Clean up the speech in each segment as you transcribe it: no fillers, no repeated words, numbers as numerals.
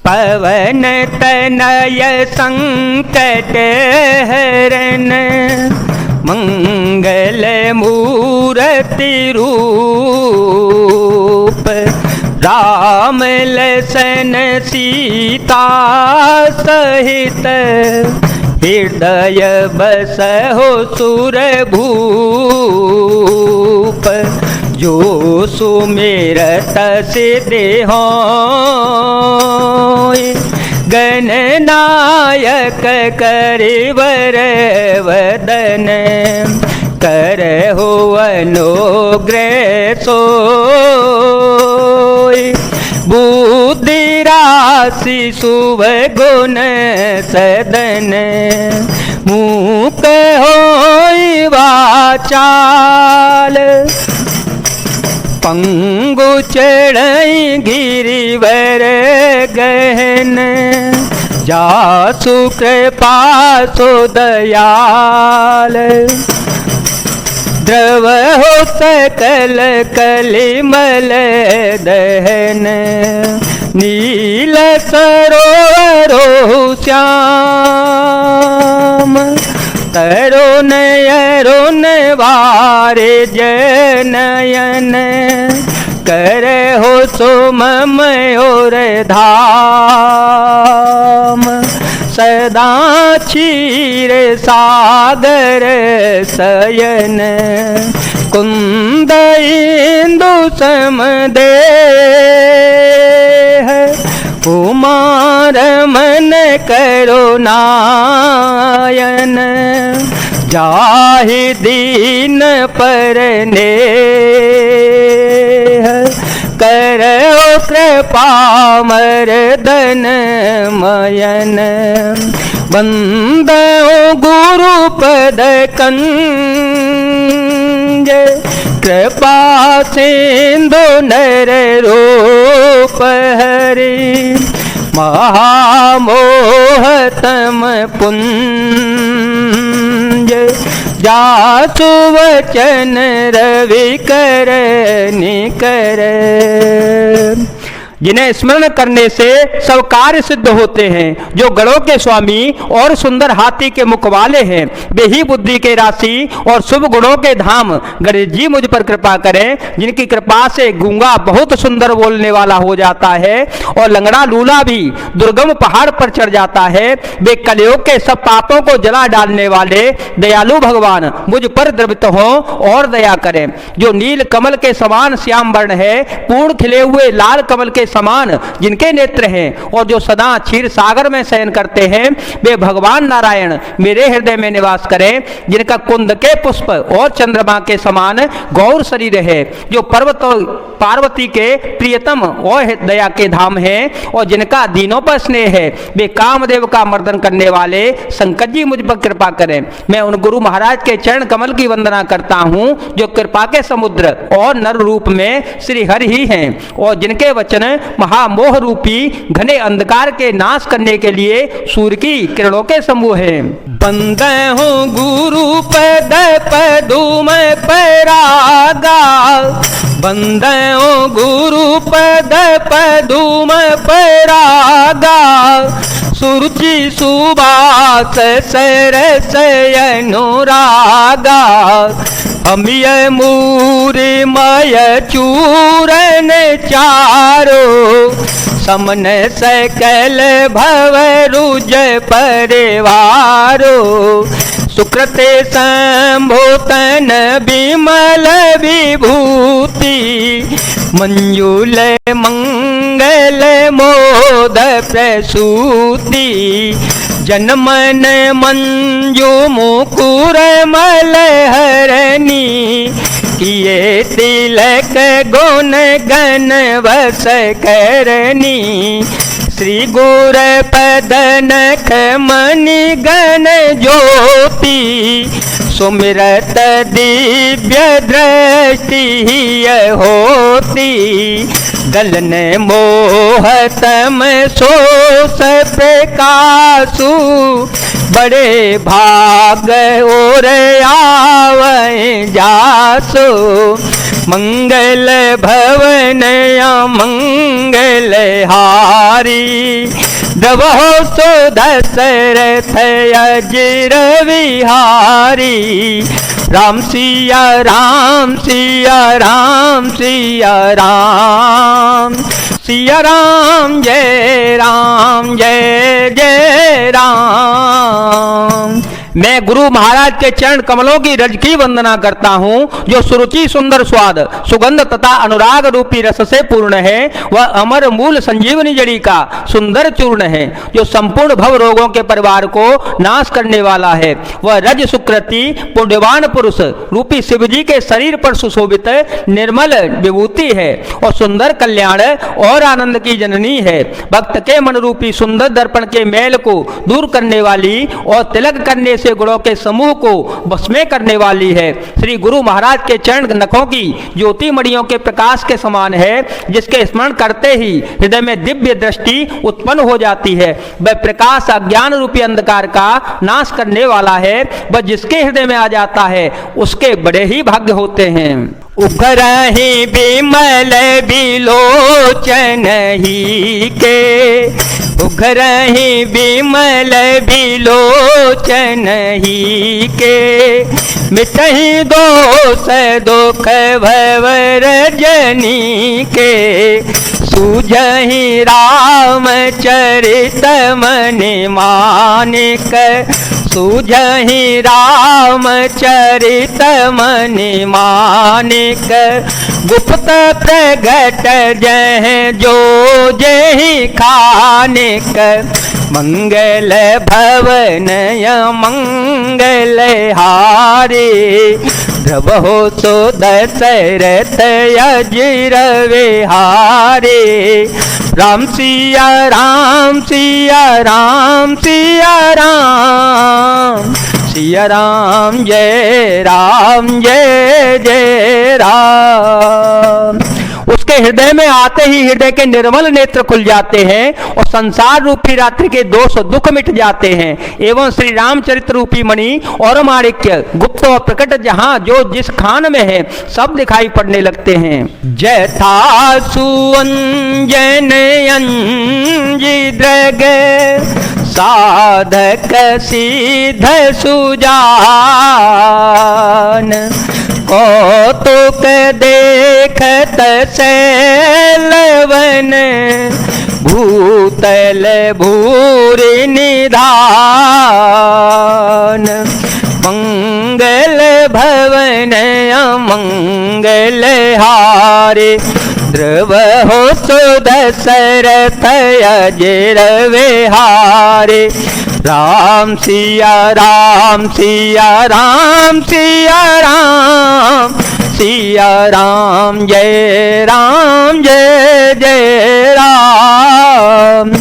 पवन तनय संकट हरन मंगल मूर्ति रूप राम लसन सीता सहित हृदय बसहो सुरभूप जो सुमिरत सिद्धि होय गणनायक करिवर वदन करहु अनुग्रह सोय बुद्धि राशि शुभ गुण सदन मूक होय वाचाल पंगु चढ़ई गिरिवर गहन जासु कृपा सो दयाल द्रव हो सकल कलिमल दहन नील सरोवरो श्याम तरुण अरुण वारे जनयन करहु सुमम और धाम सदा क्षीर सागर शयन कुंद इंदु समदेह कुमार मन करुणायन जाहि दीन परने करो कृपा मर्दन मयन बंदो गुरु पद कंज कृपा सिंधु नर रूप हरि महामोहतम पुंज जासु वचन रवि कर निकर। जिन्हें स्मरण करने से सब कार्य सिद्ध होते हैं, जो गणों के स्वामी और सुंदर हाथी के मुख वाले हैं, वे ही बुद्धि के राशि और शुभ गुणों के धाम गणेश जी मुझ पर कृपा करें। जिनकी कृपा से गूंगा बहुत सुंदर बोलने वाला हो जाता है और लंगड़ा लूला भी दुर्गम पहाड़ पर चढ़ जाता है। वे कलयुग के सब पापों को जला डालने वाले दयालु भगवान मुझ पर द्रवित हो और दया करें। जो नील कमल के समान श्याम वर्ण है, पूर्ण खिले हुए लाल कमल के समान जिनके नेत्र हैं और जो सदा क्षीर सागर में शयन करते हैं, वे भगवान नारायण मेरे हृदय में निवास करें। जिनका कुंद के पुष्प और चंद्रमा के समान गौर शरीर है, जो पर्वत और पार्वती के प्रियतम और दया के धाम हैं और जिनका दीनों पर स्नेह है, वे कामदेव का मर्दन करने वाले संकट जी मुझ पर कृपा करें। मैं उन गुरु महाराज के चरण कमल की वंदना करता हूँ जो कृपा के समुद्र और नर रूप में श्री हरि ही हैं और जिनके वचन महामोह रूपी घने अंधकार के नाश करने के लिए सूर्य की किरणों के समूह हैं। बंदे हो गुरु पद पदुम परागा, बंदे हो गुरु पद पदुम परागा, सुरुचि सुबास सरस अनुरागा, अमिय मूरी मय चूरन चारो, समन सकल भव रुज परिवारो, सुकृते संभूतन विमल विभूति, मंजुल मंगल मोद प्रसूति, जनमन मंजू मुकुर मल हरनी, किए तिलक गुण गण वस करनी, श्री गुर पद नख मणि गण ज्योति, सुमिरत दिव्य दृष्टि होती, गलन मोहतम सोस प्रकाशु, बड़े भाग और आवे जासो, मंगल भवन मंगल हारी, द्रवहो सो दशरथ अजिर विहारी। राम सिया राम सिया राम सिया राम, सिया राम जय राम जय जय राम। मैं गुरु महाराज के चरण कमलों की रज की वंदना करता हूँ, जो सुरुचि सुंदर स्वाद सुगंध तथा अनुराग रूपी रस से पूर्ण है। वह अमर मूल संजीवनी जड़ी का सुंदर चूर्ण है, जो संपूर्ण भव रोगों के परिवार को नाश करने वाला है। वह रज सुकृति पुण्यवान पुरुष रूपी शिव जी के शरीर पर सुशोभित निर्मल विभूति है और सुंदर कल्याण और आनंद की जननी है। भक्त के मन रूपी सुंदर दर्पण के मैल को दूर करने वाली और तिलक करने से गुणों के समूह को भस्मे करने वाली है। श्री गुरु महाराज के चरण नखों की ज्योति मणियों के प्रकाश के समान है, जिसके स्मरण करते ही हृदय में दिव्य दृष्टि उत्पन्न हो जाती है। वह प्रकाश अज्ञान रूपी अंधकार का नाश करने वाला है। वह जिसके हृदय में आ जाता है उसके बड़े ही भाग्य होते हैं। उग्रहि विमल बिलोचन ही के, उग्रहि विमल बिलोचन ही के, मिटहि दोष दुख भव रजनी के, सूझहि रामचरित मनि मानिक, सूझहि रामचरित मनि मानिक, गुप्त प्रगट जह जो जहि खानिक, मंगल भवन मंगल हारे, द्रवहो सो दशरथ अजिर विहारे। राम सिया राम सिया राम सिया राम, सिया राम जय जय राम। उसके हृदय में आते ही हृदय के निर्मल नेत्र खुल जाते हैं और संसार रूपी रात्रि के दोष दुख मिट जाते हैं, एवं श्री रामचरित्र रूपी मणि और माणिक्य गुप्त और प्रकट जहां जो जिस खान में है सब दिखाई पड़ने लगते हैं। जथा सुअंजन अंजिद्रग, साधक सिद्ध सुजान, कौतुक देखत सैलवन, भूतल भूरि निधान, मंगल भवन अमंगल हारे, द्रवहो सो दशरथ अजिर विहारे। राम सिया राम सिया राम सिया राम, सिया राम जय जय राम।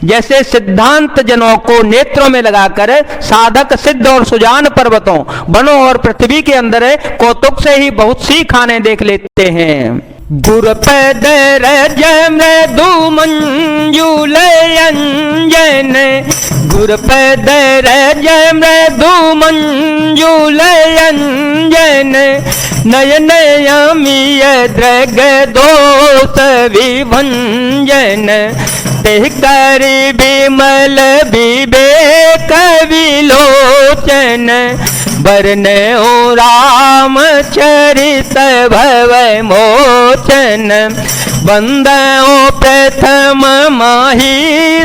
जैसे सिद्धांत जनों को नेत्रों में लगाकर साधक सिद्ध और सुजान पर्वतों वनों और पृथ्वी के अंदर कौतुक से ही बहुत सी खाने देख लेते हैं। गुरुपद रज मृदु मंजुल अंजन, गुरुपद रज मृदु मंजुल अंजन, नयन अमीय द्रग दोष विभंजन, तेह करि विमल विवेक विलोचन, बरनऊ रामचरित भव मोचन, वंदऊ प्रथम माही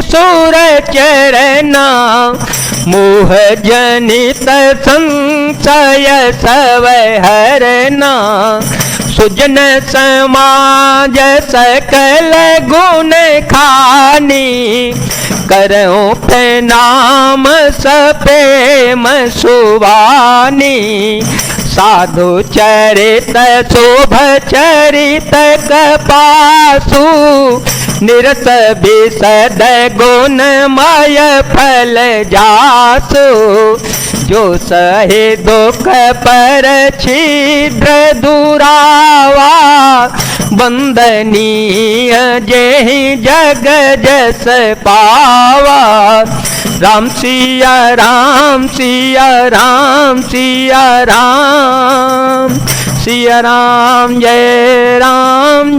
सुर चरना, मोह जनित संशय सब हरना, सुजन समाज सकल गुण खानी, करऊं प्रणाम सप्रेम सुवानी, साधु चरित शोभ चरित कपासु, निरस विशद गुणमय फल जासु, जो सहे दुख पर छिद्र दुरावा, वंदनीय जेहि जग जस पावा। राम सिया राम सिया राम सिया राम, सिया राम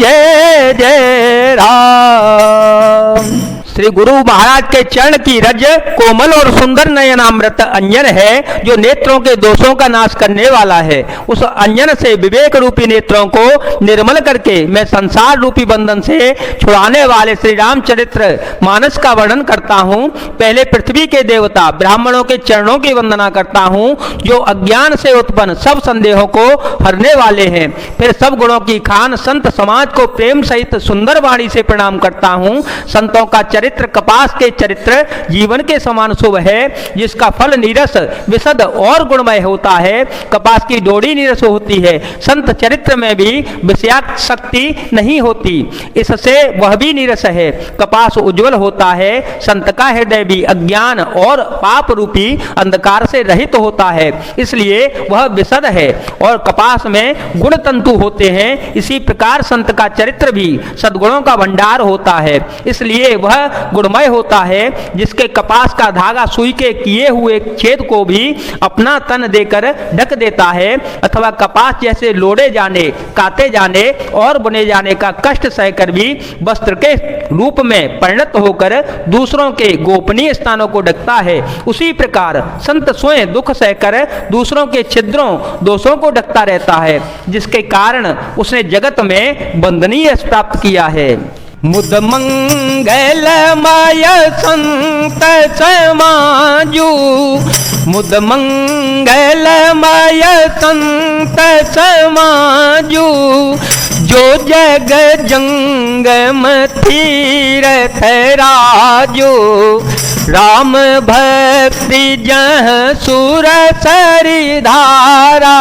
जय जय राम। श्री गुरु महाराज के चरण की रज कोमल और सुंदर नयनामृत अंजन है, जो नेत्रों के दोषों का नाश करने वाला है। उस अंजन से विवेक रूपी नेत्रों को निर्मल करके मैं संसार रूपी बंधन से छुड़ाने वाले श्री रामचरित्र मानस का वर्णन करता हूँ। पहले पृथ्वी के देवता ब्राह्मणों के चरणों की वंदना करता हूँ, जो अज्ञान से उत्पन्न सब संदेहों को हरने वाले हैं। फिर सब गुणों की खान संत समाज को प्रेम सहित सुंदर वाणी से प्रणाम करता हूँ। संतों का चरित्र कपास के चरित्र जीवन के समान शुभ है, जिसका फल नीरस विशद और गुणमय होता है। कपास की डोरी नीरस होती है, संत चरित्र में भी विषयाक्त शक्ति नहीं होती, इससे वह भी नीरस है। कपास उज्जवल होता है, संत का हृदय भी अज्ञान और पाप रूपी अंधकार से रहित होता है, इसलिए वह विशद है और कपास में गुण तंतु होते हैं। इसी प्रकार संत का चरित्र भी सद्गुणों का भंडार होता है, इसलिए वह गुणमय होता है। जिसके कपास का धागा सुई के किए हुए छेद को भी अपना तन देकर ढक देता है, अथवा कपास जैसे लोड़े जाने, काते जाने और बुने जाने का कष्ट सहकर भी वस्त्र के रूप में परिणत होकर दूसरों के गोपनीय स्थानों को ढकता है, उसी प्रकार संत स्वयं दुख सहकर दूसरों के छिद्रों दोषों को ढकता रहता है, जिसके कारण उसने जगत में वंदनीय यश प्राप्त किया है। मुद मंगलमय संत समाजू, मुद मंगलमय संत समाजू, जो जग जंगम तीरथ राजू। राम भक्ति जह सुर सरि धारा,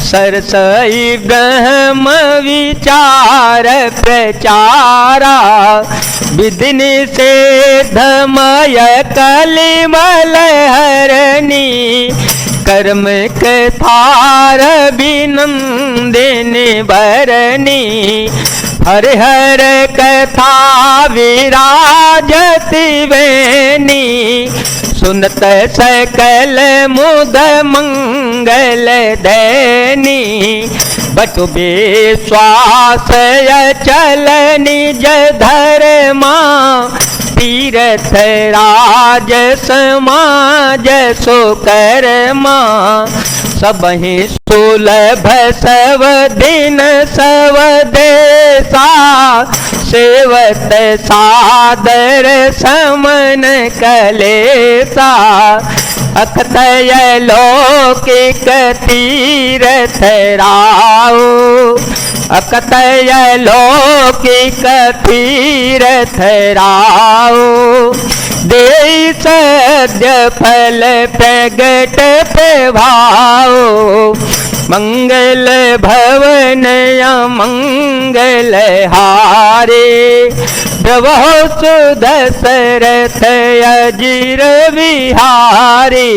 सरसई ब्रह्म विचार प्रचारा। विधि निषेधमय कलिमल हरणी, कर्म कथार विनंदिनी भरणी। हर हर कथा विराजति वेणी, सुनत सकल मुद मंगल दैनी। बटु विश्वास अचल निज धर्मा, तीरथ राज समाज सुकर्मा। सबहि सुलभ सब दिन सब देसा, सेवत सादर समन कलेसा। अखतय लौकिक तीरथ राव, अकतय लौकिक तीरथ राव। देई सद्य फल प्रगट प्रभाव, मंगल भवन मंगल हारे। प्रभो सुदशरथ अजिर विहारी।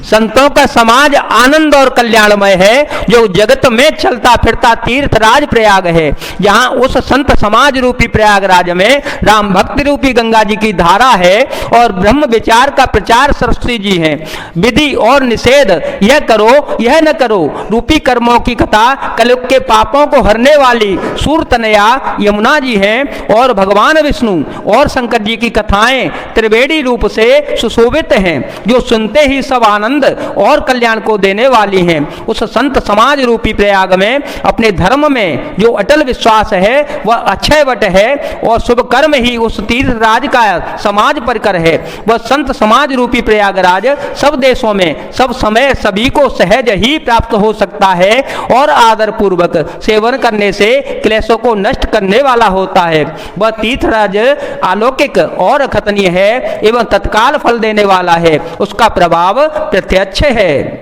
संतों का समाज आनंद और कल्याणमय है, जो जगत में चलता फिरता तीर्थ राज प्रयाग है। जहां उस संत समाज रूपी प्रयागराज में राम भक्ति रूपी गंगा जी की धारा है और ब्रह्म विचार का प्रचार सरस्वती जी हैं। विधि और निषेध, यह करो यह न करो रूपी कर्मों की कथा कलयुग के पापों को हरने वाली सूरतनया यमुना जी हैं, और भगवान विष्णु और शंकर जी की कथाएं त्रिवेणी रूप से सुशोभित हैं, जो सुनते ही सब आनंद और कल्याण को देने वाली हैं। उस संत समाज रूपी प्रयाग में अपने धर्म में जो अटल विश्वास है वह अक्षय वट है, और शुभ कर्म ही उस तीर्थ राज का समाज परिकर है। वह संत समाज रूपी प्रयागराज सब देशों में सब समय सभी को सहज ही प्राप्त हो सकता है, और आदर पूर्वक सेवन करने से क्लेशों को नष्ट करने वाला होता है। वह तीर्थराज अलौकिक और अखतनीय है एवं तत्काल फल देने वाला है, उसका प्रभाव प्रत्यक्ष है।